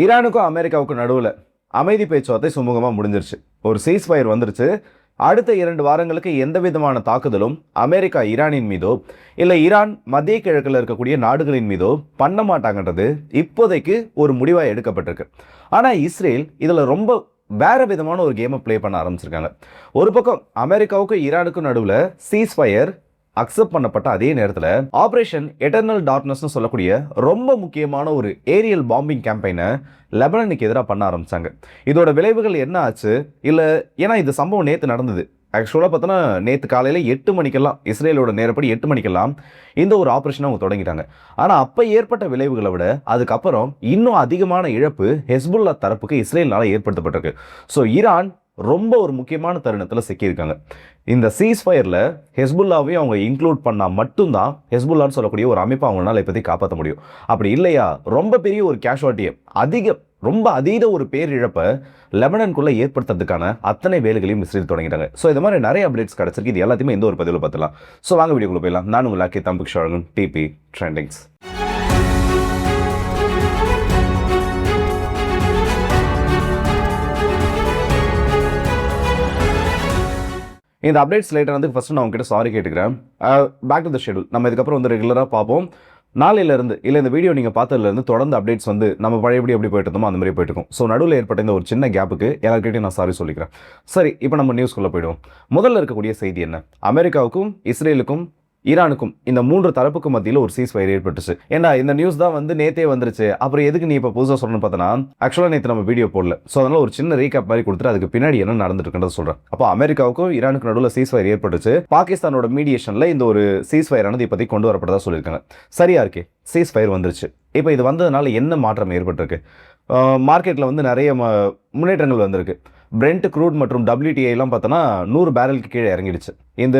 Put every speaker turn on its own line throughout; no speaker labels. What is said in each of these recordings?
ஈரானுக்கும் அமெரிக்காவுக்கும் நடுவில் அமைதி பேச்சுவார்த்தை சுமூகமாக முடிஞ்சிருச்சு. ஒரு சீஸ்ஃபயர் வந்துருச்சு. அடுத்த 2 வாரங்களுக்கு எந்த விதமான தாக்குதலும் அமெரிக்கா ஈரானின் மீதோ இல்லை ஈரான் மத்திய கிழக்கில் இருக்கக்கூடிய நாடுகளின் மீதோ பண்ண மாட்டாங்கன்றது இப்போதைக்கு ஒரு முடிவாக எடுக்கப்பட்டிருக்கு. ஆனால் இஸ்ரேல் இதில் ரொம்ப வேற விதமான ஒரு கேமை ப்ளே பண்ண ஆரம்பிச்சிருக்காங்க. ஒரு பக்கம் அமெரிக்காவுக்கும் ஈரானுக்கும் நடுவில் சீஸ்ஃபயர் அக்செப்ட் பண்ணப்பட்ட அதே நேரத்தில் ஆபரேஷன் எட்டர்னல் டார்க்னஸ்னு சொல்லக்கூடிய ரொம்ப முக்கியமான ஒரு ஏரியல் பாம்பிங் கேம்பெயினை லெபனனுக்கு எதிராக பண்ண ஆரம்பிச்சாங்க. இதோட விளைவுகள் என்ன ஆச்சு இல்லை, ஏன்னா இந்த சம்பவம் நேற்று நடந்தது. ஆக்சுவலாக பார்த்தோன்னா நேற்று காலையில் 8 மணிக்கெல்லாம், இஸ்ரேலோட நேரப்படி 8 மணிக்கெல்லாம் இந்த ஒரு ஆப்ரேஷனை அவங்க தொடங்கிட்டாங்க. ஆனால் அப்போ ஏற்பட்ட விளைவுகளை விட அதுக்கப்புறம் இன்னும் அதிகமான இழப்பு ஹெஸ்புல்லா தரப்புக்கு இஸ்ரேல்னால ஏற்படுத்தப்பட்டிருக்கு. ஸோ ஈரான் ரொம்ப ஒரு முக்கியமான தருணத்தில் சிக்கியிருக்காங்க. இந்த சீஸ்ஃபயரில் ஹெஸ்புல்லாவையும் அவங்க இன்க்ளூட் பண்ணால் மட்டும்தான் ஹெஸ்புல்லான்னு சொல்லக்கூடிய ஒரு அமைப்பை அவங்களால இப்போதைக்கு காப்பாற்ற முடியும். அப்படி இல்லையா ரொம்ப பெரிய ஒரு கேஷுவாலிட்டியை, ரொம்ப அதீத ஒரு பேரிழப்பை லெபனனுக்குள்ளே ஏற்படுத்துறதுக்கான அத்தனை வேலைகளையும் இஸ்ரேல் தொடங்கிட்டாங்க. ஸோ இந்த மாதிரி நிறைய அப்டேட்ஸ் கிடச்சிருக்கு. இது எல்லாத்தையுமே இந்த ஒரு பதிவில் பார்த்துலாம். ஸோ வாங்க வீடியோக்குள்ளே போயிடலாம். நான் உங்கள் லாக்கி தம்பிக் ஷாரங்கன், டிபி ட்ரெண்டிங்ஸ். இந்த அப்டேட்ஸ் லேட்டர் வந்து ஃபஸ்ட்டு நான் உங்ககிட்ட சாரி கேட்டுக்கிறேன். Back to the schedule. நம்ம இதுக்கப்புறம் வந்து ரெகுலராக பார்ப்போம். நாளையிலேருந்து இல்லை இந்த வீடியோ நீங்கள் பார்த்ததுலேருந்து தொடர்ந்து அப்டேட்ஸ் வந்து நம்ம பழையபடி எப்படி போயிட்டு இருந்தோமோ அந்த மாதிரி போயிட்டு இருக்கும். ஸோ நடுவில் ஏற்பட்ட இந்த ஒரு சின்ன கேப்புக்கு எல்லாருக்கிட்டையும் நான் சாரி சொல்லிக்கிறேன். சரி, இப்போ நம்ம நியூஸ்குள்ளே போயிடுவோம். முதல்ல இருக்கக்கூடிய செய்தி என்ன? அமெரிக்காவுக்கும் இஸ்ரேலுக்கும் ஈரானுக்கும் இந்த 3 தரப்புக்கு மத்தியில் ஒரு சீஸ்ஃபயர் ஏற்பட்டுச்சு. ஏன்னா இந்த நியூஸ் தான் வந்து நேத்தே வந்துருச்சு. அப்புறம் எதுக்கு நீ இப்போ புதுசாக சொல்லணும்னு பார்த்தனா, ஆக்சுவலாக நேற்று நம்ம வீடியோ போடல. ஸோ அதனால ஒரு சின்ன ரீகேப் மாதிரி கொடுத்துட்டு அதுக்கு பின்னாடி என்ன நடந்துட்டு இருக்குன்றத சொல்கிறேன். அப்போ அமெரிக்காவுக்கும் ஈரானுக்கு நடுவில் சீஸ்ஃபயர் ஏற்பட்டுச்சு. பாகிஸ்தானோட மீடியேஷனில் இந்த ஒரு சீஸ்ஃபயர் ஆனது இப்போதைக்கு கொண்டு வரப்பட்டதா சொல்லியிருக்காங்க. சரியா இருக்கே, சீஸ்ஃபயர் வந்துருச்சு. இப்போ இது வந்ததுனால என்ன மாற்றம் ஏற்பட்டிருக்கு? மார்க்கெட்டில் வந்து நிறைய முன்னேற்றங்கள் வந்திருக்கு. பிரெண்ட் க்ரூட் மற்றும் WTI பார்த்தோன்னா 100 பேரலுக்கு கீழே இறங்கிடுச்சு. இந்த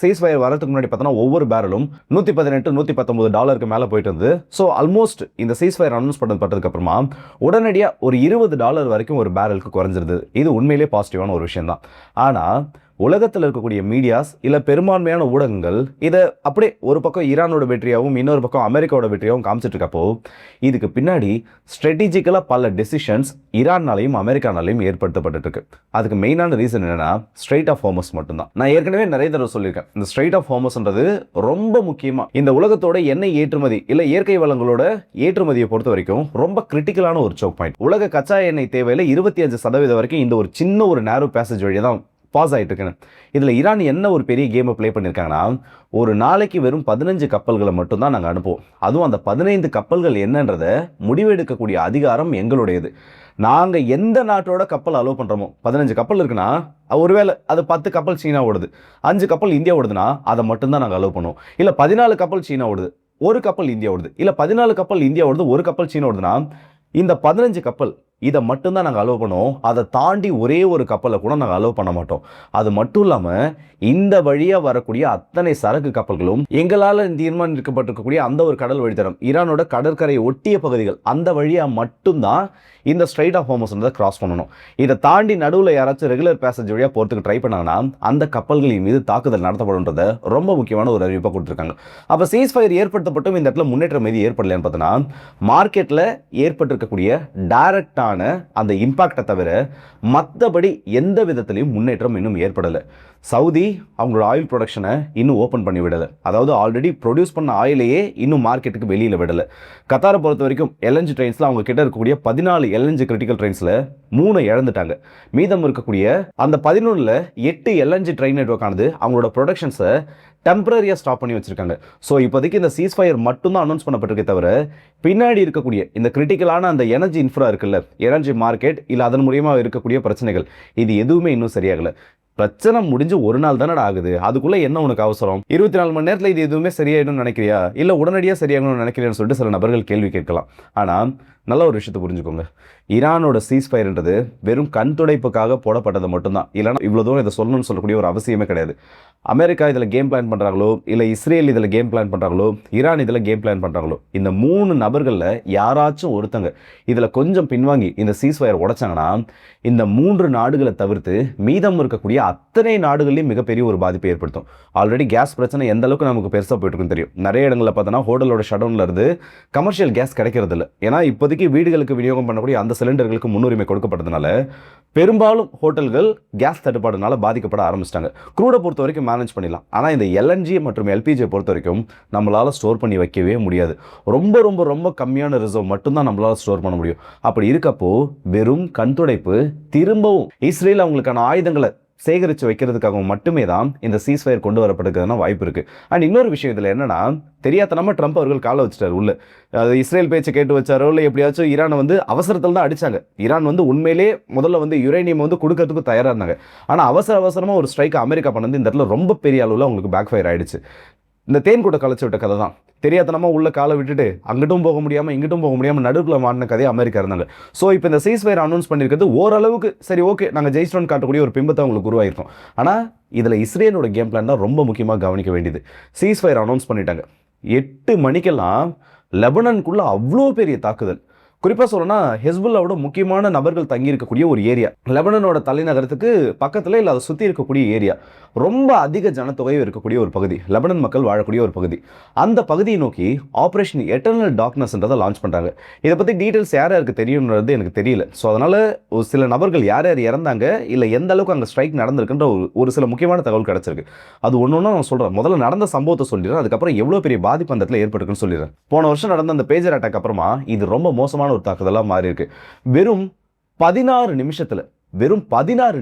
சீஸ்ஃபயர் வரதுக்கு முன்னாடி பார்த்தோன்னா ஒவ்வொரு பேரலும் $118-119 மேலே போயிட்டு இருந்தது. ஸோ ஆல்மோஸ்ட் இந்த சீஸ்ஃபயர் அனௌன்ஸ் பண்ணப்பட்டதுக்கு அப்புறமா உடனடியாக ஒரு $20 வரைக்கும் ஒரு பேரலுக்கு குறைஞ்சிருது. இது உண்மையிலே பாசிட்டிவான ஒரு விஷயம் தான். ஆனால் உலகத்தில் இருக்கக்கூடிய மீடியாஸ் இல்லை பெரும்பான்மையான ஊடகங்கள் இதை அப்படியே ஒரு பக்கம் ஈரானோட வெற்றியாகவும் இன்னொரு பக்கம் அமெரிக்காவோட வெற்றியாகவும் காமிச்சிட்டு இருக்கப்போ இதுக்கு பின்னாடி ஸ்ட்ராட்டஜிக்கலாக பல டெசிஷன்ஸ் ஈரான்னாலையும் அமெரிக்கானாலையும் ஏற்படுத்தப்பட்டு இருக்கு. அதுக்கு மெயினான ரீசன் என்னன்னா ஸ்ட்ரெய்ட் ஆஃப் ஹார்மஸ் மட்டும்தான். நான் ஏற்கனவே நிறைய தடவை சொல்லியிருக்கேன், இந்த ஸ்ட்ரெய்ட் ஆஃப் ஹார்மஸ்ன்றது ரொம்ப முக்கியமாக இந்த உலகத்தோட எண்ணெய் ஏற்றுமதி இல்லை இயற்கை வளங்களோட ஏற்றுமதியை பொறுத்த வரைக்கும் ரொம்ப கிரிட்டிக்கலான ஒரு சோக் பாயிண்ட். உலக கச்சா எண்ணெய் தேவையில் 25% வரைக்கும் இந்த ஒரு சின்ன ஒரு நேரோ பேசேஜ் வழியாக தான் பாஸ் ஆகிட்டு இருக்கேன். இதில் ஈரான் என்ன ஒரு பெரிய கேமை ப்ளே பண்ணியிருக்காங்கன்னா, ஒரு நாளைக்கு வெறும் 15 கப்பல்களை மட்டும்தான் நாங்கள் அனுப்புவோம். அதுவும் அந்த 15 கப்பல்கள் என்னன்றதை முடிவெடுக்கக்கூடிய அதிகாரம் எங்களுடையது. நாங்கள் எந்த நாட்டோட கப்பல் அலோவ் பண்ணுறோமோ, 15 கப்பல் இருக்குன்னா ஒருவேளை அது 10 கப்பல் சீனா ஓடுது, 5 கப்பல் இந்தியா ஓடுதுன்னா அதை மட்டும்தான் நாங்கள் அலோவ் பண்ணுவோம். இல்லை 14 கப்பல் சீனா ஓடுது, 1 கப்பல் இந்தியா ஓடுது, இல்லை 14 கப்பல் இந்தியா ஓடுது, 1 கப்பல் சீனா ஓடுதுன்னா இந்த 15 கப்பல் இதை மட்டும்தான் நாங்கள் அலோவ் பண்ணுவோம். அதை தாண்டி ஒரே ஒரு கப்பலை கூட நாங்கள் அலோவ் பண்ண மாட்டோம். அது மட்டும் இல்லாமல் இந்த வழியாக வரக்கூடிய அத்தனை சரக்கு கப்பல்களும் எங்களால் தீர்மானிக்கப்பட்டிருக்கக்கூடிய அந்த ஒரு கடல் வழித்தடம், ஈரானோட கடற்கரை ஒட்டிய பகுதிகள், அந்த வழியாக மட்டும்தான் இந்த ஸ்ட்ரெய்ட் ஆஃப் ஹார்மஸ் கிராஸ் பண்ணணும். இதை தாண்டி நடுவில் யாராச்சும் ரெகுலர் பேசேஜ் வழியாக போகிறதுக்கு ட்ரை பண்ணாங்கன்னா அந்த கப்பல்களின் மீது தாக்குதல் நடத்தப்படும்ன்றத ரொம்ப முக்கியமான ஒரு அறிவிப்பாக கொடுத்துருக்காங்க. அப்போ சீஸ்ஃபயர் ஏற்படுத்தப்பட்டும் இந்த இடத்துல முன்னேற்றம் மீது ஏற்படலைன்னு பார்த்தோன்னா, மார்க்கெட்டில் ஏற்பட்டிருக்கக்கூடிய டைரக்டான அந்த இம்பாக்டை தவிர மற்றபடி எந்த விதத்திலையும் முன்னேற்றம் இன்னும் ஏற்படலை. சவுதி அவங்களோட ஆயில் ப்ரொடக்ஷனை இன்னும் ஓப்பன் பண்ணி விடலை. அதாவது ஆல்ரெடி ப்ரொடியூஸ் பண்ண ஆயிலையே இன்னும் மார்க்கெட்டுக்கு வெளியில் விடலை. கத்தாரை பொறுத்த வரைக்கும் LNG ட்ரெயின்ஸில் அவங்க கிட்ட இருக்கக்கூடிய 14 LNG கிரிட்டிக்கல் ட்ரெயின்ஸில் 3 இழந்துட்டாங்க. மீதம் இருக்கக்கூடிய அந்த 11ல் 8 LNG ட்ரெயின் நெட்வொர்க் ஆனது அவங்களோட ப்ரொடக்ஷன்ஸை டெம்பரரியாக ஸ்டாப் பண்ணி வச்சிருக்காங்க. ஸோ இப்போதைக்கு இந்த சீஸ்ஃபயர் மட்டும்தான் அனௌன்ஸ் பண்ணப்பட்டிருக்கே தவிர பின்னாடி இருக்கக்கூடிய இந்த கிரிட்டிக்கலான அந்த எனர்ஜி இன்ஃப்ரா இருக்குல்ல, எனர்ஜி மார்க்கெட் இல்லை அதன் மூலியமாக இருக்கக்கூடிய பிரச்சனைகள், இது எதுவுமே இன்னும் சரியாகலை. பிரச்சனை முடிஞ்சு ஒரு நாள் தானே ஆகுது, அதுக்குள்ளே என்ன உனக்கு அவசரம்? 24 மணி நேரத்தில் இது எதுவுமே சரியாயிடும்னு நினைக்கிறியா, இல்லை உடனடியாக சரியாகணும்னு நினைக்கிறியான்னு சொல்லிட்டு சில நபர்கள் கேள்வி கேட்கலாம். ஆனால் நல்ல ஒரு விஷயத்தை புரிஞ்சுக்கோங்க, ஈரானோட சீஸ்ஃபயர்ன்றது வெறும் கண் துடைப்புக்காக போடப்பட்டது மட்டும்தான். இல்லைனா இவ்வளோ தூரம் இதை சொல்லணும்னு சொல்லக்கூடிய ஒரு அவசியமே கிடையாது. அமெரிக்கா இதில் கேம் பிளான் பண்ணுறாங்களோ, இல்லை இஸ்ரேல் இதில் கேம் பிளான் பண்ணுறாங்களோ, ஈரான் இதில் கேம் பிளான் பண்ணுறாங்களோ, இந்த 3 நபர்களில் யாராச்சும் ஒருத்தங்க இதில் கொஞ்சம் பின்வாங்கி இந்த சீஸ்ஃபயர் உடைச்சாங்கன்னா இந்த 3 நாடுகளை தவிர்த்து மீதம் இருக்கக்கூடிய அத்தனை நாடுகளையும் மிகப்பெரிய ஒரு பாதிப்பை ஏற்படுத்தும். ஆல்ரெடி கேஸ் பிரச்சனை எந்த அளவுக்கு நமக்கு பெருசாக போயிட்டு இருக்குன்னு தெரியும். நிறைய இடங்களில் பார்த்தோன்னா ஹோட்டலோட ஷட்டவுன்ல இருந்து கமர்ஷியல் கேஸ் கிடைக்கிறது இல்லை. ஏன்னா இப்போதைக்கு இப்போதைக்கு வீடுகளுக்கு விநியோகம் பண்ணக்கூடிய அந்த சிலிண்டர்களுக்கு முன்னுரிமை கொடுக்கப்பட்டதுனால பெரும்பாலும் ஹோட்டல்கள் கேஸ் தட்டுப்பாடுனால பாதிக்கப்பட ஆரம்பிச்சிட்டாங்க. க்ரூடை பொறுத்த வரைக்கும் மேனேஜ் பண்ணிடலாம். ஆனால் இந்த எல்என்ஜி மற்றும் எல்பிஜியை பொறுத்த வரைக்கும் நம்மளால் ஸ்டோர் பண்ணி வைக்கவே முடியாது. ரொம்ப ரொம்ப ரொம்ப கம்மியான ரிசர்வ் மட்டும்தான் நம்மளால் ஸ்டோர் பண்ண முடியும். அப்படி இருக்கப்போ வெறும் கண்துடைப்பு திரும்பவும் இஸ்ரேல் அவங்களுக்கான ஆயுதங்களை சேகரித்து வைக்கிறதுக்காக மட்டுமே தான் இந்த சீஸ்ஃபயர் கொண்டு வரப்படுறதுக்கான வாய்ப்பு இருக்குது. அண்ட் இன்னொரு விஷயம் இதில் என்னன்னா, தெரியாதனமா ட்ரம்ப் அவர்கள் காலை வச்சுட்டார் உள்ள. அது இஸ்ரேல் பேச்சு கேட்டு வச்சாரோ இல்லை எப்படியாச்சும் ஈரானை அவசரத்தில் தான் அடிச்சாங்க. ஈரான் உண்மையிலே முதல்ல யுரேனியம் கொடுக்கறதுக்கு தயாராக இருந்தாங்க. ஆனால் அவசரமாக ஒரு ஸ்ட்ரைக் அமெரிக்கா பண்ணது இந்த இடத்துல ரொம்ப பெரிய அளவில் அவங்களுக்கு பேக் ஃபயர் ஆயிடுச்சு. இந்த தேன் கூட கலைச்சு விட்ட கதை தான். தெரியாதனமா உள்ள காலை விட்டுட்டு அங்கிட்டும் போக முடியாமல் இங்கிட்டும் போக முடியாமல் நடுவில் மாட்டின கதையை அமெரிக்கா இருந்தாங்க. ஸோ இப்போ இந்த சீஸ்ஃபயர் அனௌன்ஸ் பண்ணியிருக்கிறது ஓரளவுக்கு சரி, ஓகே, நாங்கள் ஜெயிச்சிட்டோன்னு காட்டக்கூடிய ஒரு பிம்பத்தை அவங்களுக்கு உருவாயிருக்கும். ஆனால் இதில் இஸ்ரேலோட கேம் பிளான் தான் ரொம்ப முக்கியமாக கவனிக்க வேண்டியது. சீஸ்ஃபயர் அனௌன்ஸ் பண்ணிட்டாங்க. 8 மணிக்கெல்லாம் லெபனானுக்குள்ள அவ்வளோ பெரிய தாக்குதல். குறிப்பாக சொல்லணும்னா ஹெஸ்புல்லாவோட முக்கியமான நபர்கள் தங்கியிருக்கக்கூடிய ஒரு ஏரியா, லெபனானோட தலைநகரத்துக்கு பக்கத்தில் இல்லை அதை சுற்றி இருக்கக்கூடிய ஏரியா, ரொம்ப அதிக ஜனத்தொகையும் இருக்கக்கூடிய ஒரு பகுதி, லெபனான் மக்கள் வாழக்கூடிய ஒரு பகுதி. அந்த பகுதியை நோக்கி ஆப்ரேஷன் எட்டர்னல் டார்க்னஸ்ன்றதை லான்ச் பண்ணுறாங்க. இதை பற்றி டீட்டெயில்ஸ் யார் யாருக்கு தெரியும்ன்றது எனக்கு தெரியல. ஸோ அதனால் ஒரு சில நபர்கள் யார் யார் இறந்தாங்க, இல்லை எந்த அளவுக்கு அங்கே ஸ்ட்ரைக் நடந்திருக்குன்ற ஒரு சில முக்கியமான தகவல் கிடச்சிருக்கு. அது ஒன்று ஒன்றா நான் சொல்கிறேன். முதல்ல நடந்த சம்பவத்தை சொல்லிடுறேன், அதுக்கப்புறம் எவ்வளோ பெரிய பாதிப்பு அந்த இடத்துல ஏற்பட்டுருக்குன்னு சொல்லிடுறேன். போன வருஷம் நடந்த அந்த பேஜர் அட்டாக் அப்புறமா இது ரொம்ப மோசமான ஒரு தாக்குதலாக மாறி இருக்கு. வெறும் 16 நிமிஷத்துல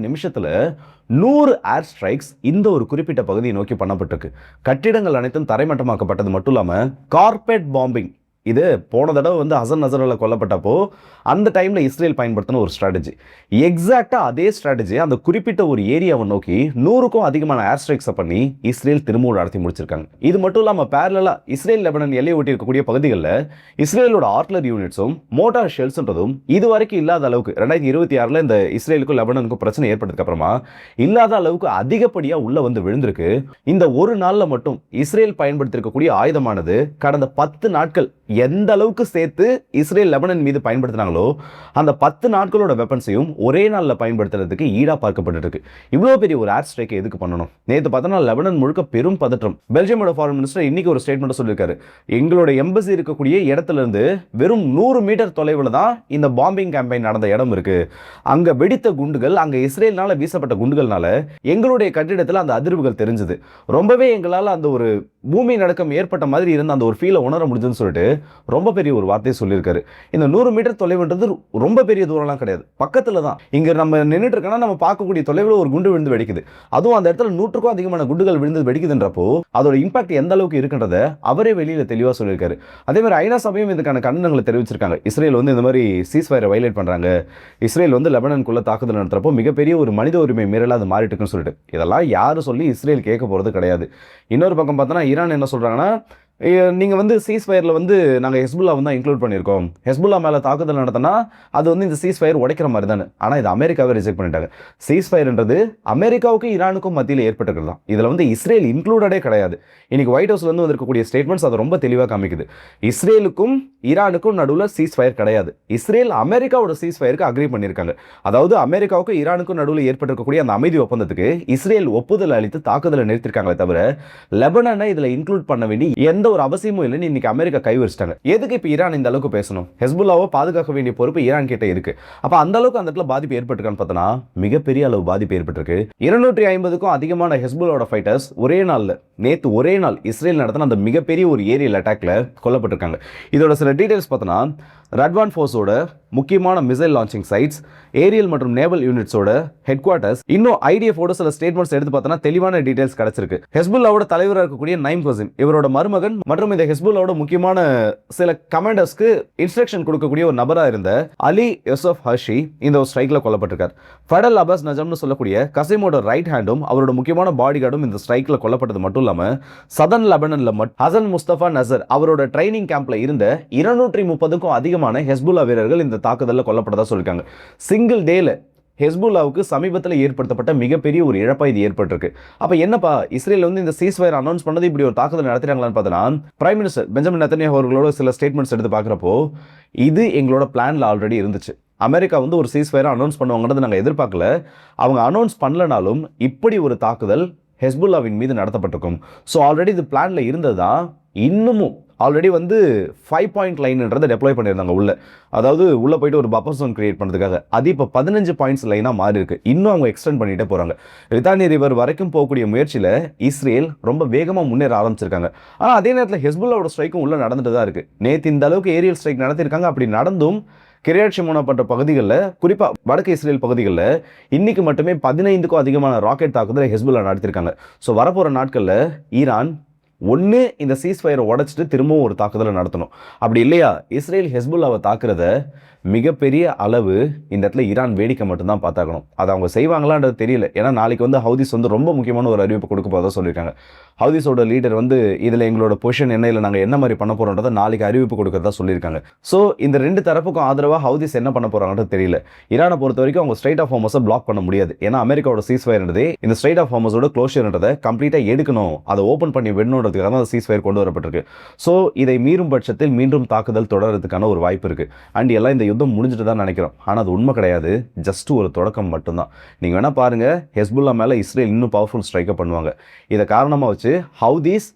100 ஏர் ஸ்ட்ரைக்ஸ் இந்த ஒரு குறிப்பிட்ட பகுதியை நோக்கி பண்ணப்பட்டிருக்கு. கட்டிடங்கள் அனைத்தும் தரைமட்டமாக்கப்பட்டது மட்டும் இல்லாமல் கார்பெட் பாம்பிங், இது போன தடவை ஹசன் நசரல்ல கொல்லப்பட்டப்போ அந்த டைம்ல இஸ்ரேல் பயன்படுத்தின ஒரு ஸ்ட்ராட்டஜி. எக்ஸாக்டா அதே ஸ்ட்ராட்டஜி அந்த குறிப்பிட்ட ஒரு ஏரியாவை நோக்கி 100க்கும் அதிகமான ஏர் ஸ்ட்ரைக்ஸை பண்ணி இஸ்ரேல் திரும்பவும் நடத்தி முடிச்சிருக்காங்க. இது மட்டும் இல்லாமல் பேரலா இஸ்ரேல் லெபனான் எல்லையை ஒட்டி இருக்கக்கூடிய பகுதிகளில் இஸ்ரேலோட ஆர்ட்லரி யூனிட்ஸும் மோட்டார் ஷெல்ஸ்ன்றதும் இது வரைக்கும் இல்லாத அளவுக்கு 2026 இந்த இஸ்ரேலுக்கும் லெபனானுக்கும் பிரச்சனை ஏற்பட்டதுக்கு அப்புறமா இல்லாத அளவுக்கு அதிகப்படியாக உள்ள விழுந்திருக்கு. இந்த ஒரு நாளில் மட்டும் இஸ்ரேல் பயன்படுத்தியிருக்கக்கூடிய ஆயுதமானது கடந்த 10 நாட்கள் எந்த அளவுக்கு சேர்த்து இஸ்ரேல் லெபனான் மீது பயன்படுத்தினாங்களோ அந்த 10 நாட்களோட வெப்பன்ஸையும் ஒரே நாளில் பயன்படுத்துறதுக்கு ஈடாக பார்க்கப்பட்டு இருக்கு. இவ்வளோ பெரிய ஒரு ஏர் ஸ்ட்ரைக்கை எதுக்கு பண்ணணும்? நேற்று பார்த்தோன்னா லெபனான் முழுக்க பெரும் பதற்றம். பெல்ஜியமோட ஃபாரின் மினிஸ்டர் இன்னைக்கு ஒரு ஸ்டேட்மெண்ட் சொல்லியிருக்காரு. எங்களோட எம்பசி இருக்கக்கூடிய இடத்துல இருந்து வெறும் 100 மீட்டர் தொலைவில் தான் இந்த பாம்பிங் கேம்பெயின் நடந்த இடம் இருக்கு. அங்க வெடித்த குண்டுகள், அங்க இஸ்ரேல்னால வீசப்பட்ட குண்டுகள்னால எங்களுடைய கட்டிடத்தில் அந்த அதிர்வுகள் தெரிஞ்சது. ரொம்பவே எங்களால் அந்த ஒரு பூமி நடக்கம் ஏற்பட்ட மாதிரி இருந்த அந்த ஒரு ஃபீலை உணர முடிஞ்சுன்னு சொல்லிட்டு ரொம்ப பெரிய ஒரு வார்த்தையை சொல்லியிருக்காரு. இந்த 100 மீட்டர் தொலைவுன்றது ரொம்ப பெரிய தூரம்லாம் கிடையாது, பக்கத்துல தான். இங்க நம்ம நின்றுட்டு இருக்கோம்னா நம்ம பார்க்கக்கூடிய தொலைவில் ஒரு குண்டு விழுந்து வெடிக்குது. அதுவும் அந்த இடத்துல 100க்கும் அதிகமான குண்டுகள் விழுந்து வெடிக்குதுன்றப்போ அதோட இம்பாக்ட் எந்த அளவுக்கு இருக்குன்றத அவரே வெளியில தெளிவா சொல்லியிருக்காரு. அதே மாதிரி ஐநா சபையும் இதுக்கான கண்டனங்களை தெரிவிச்சிருக்காங்க. இஸ்ரேல் இந்த மாதிரி சீஸ்ஃபயரை வயலேட் பண்றாங்க, இஸ்ரேல் லெபனானுக்குள்ள தாக்குதல் நடத்துறப்போ மிகப்பெரிய ஒரு மனித உரிமை மீறலா அது மாறிட்டு இருக்குன்னு சொல்லிட்டு இதெல்லாம் யாரு சொல்லி இஸ்ரேல் கேட்க போறது கிடையாது. இன்னொரு பக்கம் பார்த்தோன்னா ஈரான் என்ன சொல்றாங்கன்னா, நீங்கள் சீஸ்ஃபயரில் நாங்கள் ஹெஸ்புல்லா தான் இன்க்ளூட் பண்ணியிருக்கோம், ஹெஸ்புல்லா மேலே தாக்குதல் நடத்தினா அது இந்த சீஸ்ஃபயர் உடைக்கிற மாதிரி தானே. ஆனால் இது அமெரிக்காவை ரிஜெக்ட் பண்ணிட்டாங்க. சீஸ்ஃபயர்ன்றது அமெரிக்காவுக்கும் ஈரானுக்கும் மத்தியில் ஏற்பட்டுக்கிறது தான். இதில் இஸ்ரேல் இன்க்ளூடடே கிடையாது. இன்னைக்கு ஒயிட் ஹவுஸ்லேருந்து வந்திருக்கக்கூடிய ஸ்டேட்மெண்ட்ஸ் அதை ரொம்ப தெளிவாக காமிக்குது. இஸ்ரேலுக்கும் ஈரானுக்கும் நடுவில் சீஸ்ஃபயர் கிடையாது. இஸ்ரேல் அமெரிக்காவோட சீஸ்ஃபயருக்கு அக்ரி பண்ணியிருக்காங்க. அதாவது அமெரிக்காவுக்கும் ஈரானுக்கும் நடுவில் ஏற்பட்டிருக்கக்கூடிய அந்த அமைதி ஒப்பந்தத்துக்கு இஸ்ரேல் ஒப்புதல் அளித்து தாக்குதலை நிறுத்திருக்காங்களே தவிர லெபனானை இதில் இன்க்ளூட் பண்ண வேண்டிய எந்த ஒரு அவசியமும் இல்லைன்னு இன்னைக்கு அமெரிக்கா கைவரிச்சிட்டாங்க. எதுக்கு இப்போ ஈரான் இந்த அளவுக்கு பேசணும்? ஹெஸ்புல்லாவை பாதுகாக்க வேண்டிய பொறுப்பு ஈரான் கிட்ட இருக்கு. அப்போ அந்த அளவுக்கு அந்த இடத்துல பாதிப்பு ஏற்பட்டிருக்கான்னு பார்த்தோன்னா மிகப்பெரிய அளவு பாதிப்பு ஏற்பட்டிருக்கு. 250க்கும் அதிகமான ஹெஸ்புல்லாவோட ஃபைட்டர்ஸ் ஒரே நாளில் ஒரே நாள் இஸ்ரேல் நடத்தின அந்த மிகப்பெரிய ஒரு ஏரியல் அட்டாக்ல கொல்லப்பட்டிருக்காங்க. இதோட சில டீடைல்ஸ் பார்த்தோன்னா ரட்வான் ஃபோர்ஸோட முக்கியமான மிசைல் லான்ச்சிங் சைட்ஸ், ஏரியல் மற்றும் நேவல் யூனிட்ஸோட ஹெட் குவார்ட்டர்ஸ், இன்னும் ஐடிஎஃபோட சில ஸ்டேட்மெண்ட்ஸ் எடுத்து பார்த்தோன்னா தெளிவான டீடைல்ஸ் கிடைச்சிருக்கு. ஹெஸ்புல்லாவோட தலைவராக இருக்கக்கூடிய நைம் கசிம், இவரோட மருமகன் மற்றும் இந்த ஹெஸ்புல்லாவோட முக்கியமான சில கமாண்டர்ஸ்க்கு இன்ஸ்ட்ரக்ஷன் கொடுக்கக்கூடிய ஒரு நபராக இருந்த அலி யூசுப் ஹஷி இந்த ஒரு ஸ்ட்ரைக்ல கொல்லப்பட்டிருக்கார். ஃபடல் அபாஸ் நஜம்னு சொல்லக்கூடிய கசிமோட ரைட் ஹேண்டும் அவரோட முக்கியமான பாடி கார்டும் இந்த ஸ்ட்ரைக்ல கொல்லப்பட்டது மட்டும் இல்லாம சதன் லெபனான்ல ஹசன் முஸ்தபா நசர் அவரோட ட்ரைனிங் கேம்ப்ல இருந்த 230க்கும் அதிகமான ஹெஸ்புல்லா வீரர்கள் இந்த தாக்குதலில் கொல்லப்பட்டதா சொல்லிருக்காங்க. சிங்கிள் டேல ஹெஸ்புல்லாவுக்கு சமீபத்தில் ஏற்படுத்தப்பட்ட மிகப்பெரிய ஒரு இழப்பா இது ஏற்பட்டிருக்கு. அப்ப என்னப்பா இஸ்ரேல் இந்த சீஸ்ஃபயர் அனௌன்ஸ் பண்ணது இப்படி ஒரு தாக்குதல் நடத்துறாங்களான்னு பார்த்தோன்னா பிரைம் மினிஸ்டர் பெஞ்சமின் நெத்தன்யாஹூ அவர்களோட சில ஸ்டேட்மெண்ட்ஸ் எடுத்து பார்க்குறப்போ இது எங்களோட பிளான்ல ஆல்ரெடி இருந்துச்சு. அமெரிக்கா ஒரு சீஸ்ஃபயரை அனௌன்ஸ் பண்ணுவாங்கன்றது நாங்கள் எதிர்பார்க்கல. அவங்க அனௌன்ஸ் பண்ணலனாலும் இப்படி ஒரு தாக்குதல் ஹெஸ்புல்லாவின் மீது நடத்தப்பட்டிருக்கும். ஸோ ஆல்ரெடி இது பிளான்ல இருந்தது தான். இன்னமும் ஆல்ரெடி வந்து 5 பாயிண்ட் லைன்ன்றதை டெப்ளாய் பண்ணியிருந்தாங்க உள்ள. அதாவது உள்ளே போயிட்டு ஒரு பஃபர் ஜோன் கிரியேட் பண்ணுறதுக்காக. அது இப்போ 15 பாயிண்ட்ஸ் லைனாக மாறி இருக்கு. இன்னும் அவங்க எக்ஸ்டெண்ட் பண்ணிட்டே போகிறாங்க. லித்தானி ரிவர் வரைக்கும் போகக்கூடிய முயற்சியில் இஸ்ரேல் ரொம்ப வேகமாக முன்னேற ஆரம்பிச்சிருக்காங்க. ஆனால் அதே நேரத்தில் ஹெஸ்புல்லாவோட ஸ்ட்ரைக்கும் உள்ளே நடந்துட்டு தான் இருக்குது. நேற்று இந்த அளவுக்கு ஏரியல் ஸ்ட்ரைக் நடத்திருக்காங்க. அப்படி நடந்தும் கிரியாட் ஷிமோனா போன்ற பகுதிகளில், குறிப்பாக வடக்கு இஸ்ரேல் பகுதிகளில் இன்னைக்கு மட்டுமே 15க்கும் அதிகமான ராக்கெட் தாக்குதலை ஹெஸ்புல்லா நடத்திருக்காங்க. ஸோ வரப்போகிற நாட்களில் ஈரான் ஒன்று இந்த சீஸ்ஃபயரை உடச்சிட்டு திரும்பவும் ஒரு தாக்குதலை நடத்தணும். அப்படி இல்லையா இஸ்ரேல் ஹெஸ்புல்லாவை தாக்குறத மிகப்பெரிய அளவு இந்த இடத்துல ஈரான் வேடிக்கை மட்டும்தான் பார்த்தாக்கணும். அதை அவங்க செய்வாங்களான்றது தெரியல. ஏன்னா நாளைக்கு வந்து ஹவுதிஸ் வந்து ரொம்ப முக்கியமான ஒரு அறிவிப்பு கொடுக்க போதாக சொல்லியிருக்காங்க. ஹவுதிஸோட லீடர் வந்து இதில் எங்களோட பொசிஷன் என்ன, இல்லை நாங்கள் என்ன மாதிரி பண்ண போகிறோன்றதை நாளைக்கு அறிவிப்பு கொடுக்கறதா சொல்லியிருக்காங்க. ஸோ இந்த ரெண்டு தரப்புக்கும் ஆதரவாக ஹவுதிஸ் என்ன பண்ண போகிறாங்கன்றது தெரியல. ஈரானை பொறுத்த வரைக்கும் அவங்க ஸ்ட்ரைட் ஆஃப் ஹார்மஸை பிளாக் பண்ண முடியாது. ஏன்னா அமெரிக்காவோட சீஸ்ஃபயர்ன்றதே இந்த ஸ்ட்ரைட் ஆஃப் ஹார்மஸோட க்ளோஷர்ன்றதை கம்ப்ளீட்டாக எடுக்கணும், அதை ஓப்பன் பண்ணி விடணுன்றதுக்காக தான் சீஸ்ஃபயர் கொண்டு வரப்பட்டிருக்கு. ஸோ இதை மீறும் பட்சத்தில் மீண்டும் தாக்குதல் தொடர்றதுக்கான ஒரு வாய்ப்பு இருக்குது. அண்ட் எல்லாம் இந்த யுத்தம் முடிஞ்சுட்டு தான் நினைக்கிறோம். ஆனால் அது உண்மை கிடையாது. ஜஸ்ட் ஒரு தொடக்கம் மட்டும்தான். நீங்கள் வேணால் பாருங்கள், ஹெஸ்புல்லா மேலே இஸ்ரேல் இன்னும் பவர்ஃபுல் ஸ்ட்ரைக்கை பண்ணுவாங்க. இதை காரணமாக வச்சு ஹவுதீஸ்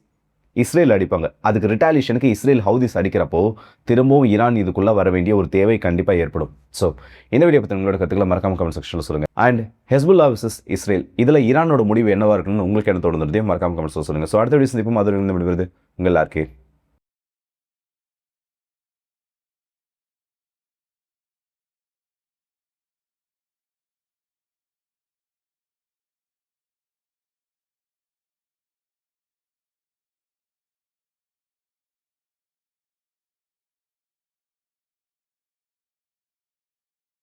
இஸ்ரேல் அடிப்பாங்க. அதுக்கு ரிட்டாலியேஷனுக்கு இஸ்ரேல் ஹவுதீஸ் அடிக்கிறப்போ திரும்பவும் ஈரான் இதுக்குள்ளே வர வேண்டிய ஒரு தேவை கண்டிப்பாக ஏற்படும். ஸோ இந்த வீடியோ பற்றி உங்களோட கருத்துக்களை மறக்காம கமெண்ட் செக்ஷனில் சொல்லுங்கள். அண்ட் ஹெஸ்புல்லா விசஸ் இஸ்ரேல், இதில் ஈரானோட முடிவு என்னவா இருக்குன்னு உங்களுக்கு என்ன தோணுன்றதையும் மறக்காம கமெண்ட் சொல்லுங்கள். ஸோ அடுத்த வீடியோ சந்திப்போம். அது விடுவது உங்கள் எல்லாருக்கே